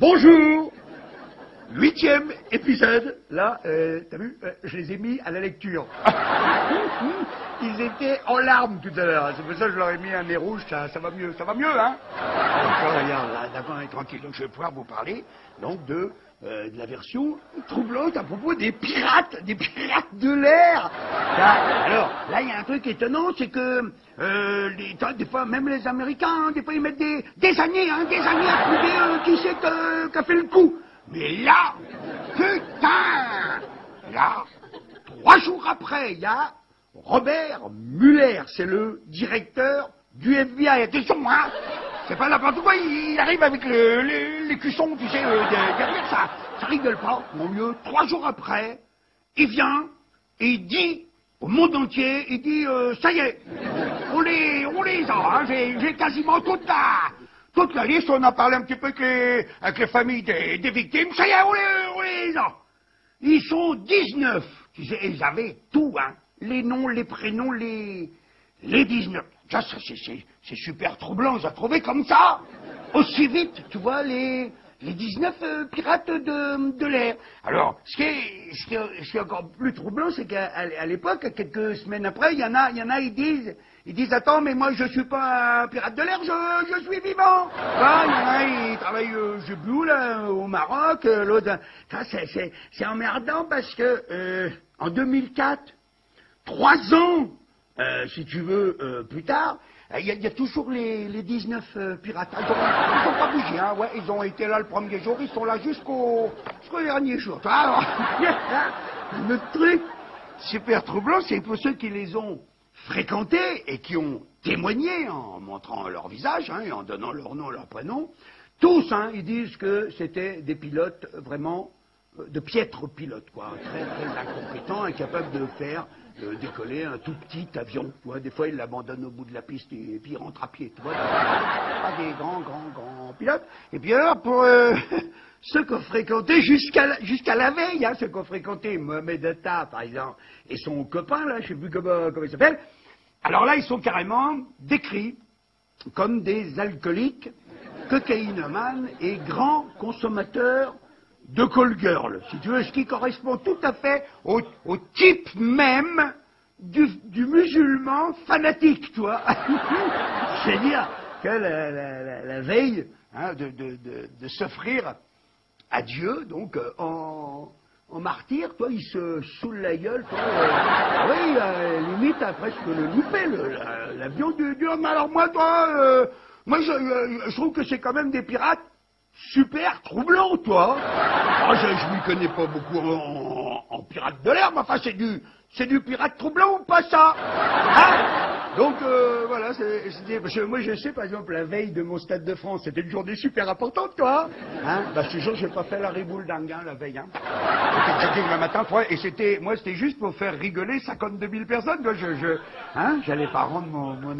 Bonjour! 8e épisode. Là, t'as vu, je les ai mis à la lecture. Ils étaient en larmes tout à l'heure. C'est pour ça que je leur ai mis un nez rouge. Ça va mieux, hein? D'accord, regarde, là, d'accord, on est tranquille. Donc je vais pouvoir vous parler donc de la version troublante à propos des pirates de l'air. Alors, là, il y a un truc étonnant, c'est que des fois, même les Américains, des fois, ils mettent des années à trouver qui c'est qui a fait le coup. Mais là, putain, là, 3 jours après, il y a Robert Mueller, c'est le directeur du FBI. Attention, hein, c'est pas n'importe quoi, il arrive avec les cuissons, tu sais, derrière ça rigole pas. Mon mieux, 3 jours après, il vient et il dit au monde entier, il dit, ça y est, on les a, hein, j'ai quasiment toute la liste, on a parlé un petit peu avec les familles des victimes, ça y est, on les a. Ils sont 19, tu sais, ils avaient tout, hein, les noms, les prénoms, les 19. Ça, c'est super troublant, j'ai trouvé comme ça, aussi vite, tu vois, les 19 pirates de l'air. Alors, ce qui est encore plus troublant, c'est qu'à l'époque, quelques semaines après, il y en a, ils disent, attends, mais moi je suis pas un pirate de l'air, je suis vivant. Là, il y en a, ils travaillent, je sais plus où, là, au Maroc, l'autre, ça, c'est emmerdant parce que, en 2004, 3 ans, si tu veux, plus tard, il y a toujours les 19 pirates. Ils ont pas bougé, hein, ouais, ils ont été là le premier jour, ils sont là jusqu'au dernier jour. Alors, le truc super troublant, c'est pour ceux qui les ont fréquentés et qui ont témoigné en montrant leur visage, hein, et en donnant leur nom, leur prénom, tous, hein, ils disent que c'était des pilotes vraiment de piètres pilotes, quoi, très très incompétents, incapables de faire décoller un tout petit avion. Tu vois, des fois, ils l'abandonnent au bout de la piste et puis ils rentrent à pied. Tu vois, pas des grands pilotes. Et puis alors, pour ceux qui ont fréquenté jusqu'à la veille, hein, ceux qui ont fréquenté Mohamed Atta, par exemple, et son copain, là, je sais plus comment il s'appelle, alors là, ils sont carrément décrits comme des alcooliques, cocaïnomanes et grands consommateurs de call girl, si tu veux, ce qui correspond tout à fait au type même du musulman fanatique, tu vois. C'est-à-dire que la veille, hein, de s'offrir à Dieu, donc en martyr, toi, il se saoule la gueule, toi, oui, limite à presque le louper, l'avion du homme. Alors moi, toi, moi je trouve que c'est quand même des pirates super troublant, toi. Ah, je m'y connais pas beaucoup en pirate de l'air, mais enfin, c'est du pirate troublant ou pas ça? Hein? Donc, voilà, parce que moi, je sais, par exemple, la veille de mon Stade de France, c'était une journée super importante, toi. Hein? Bah, je te jure, j'ai pas fait la riboule dingue, hein, la veille, hein. C'était jogging le matin, toi, et c'était juste pour faire rigoler 52 000 personnes, quoi. Hein? J'allais pas rendre mon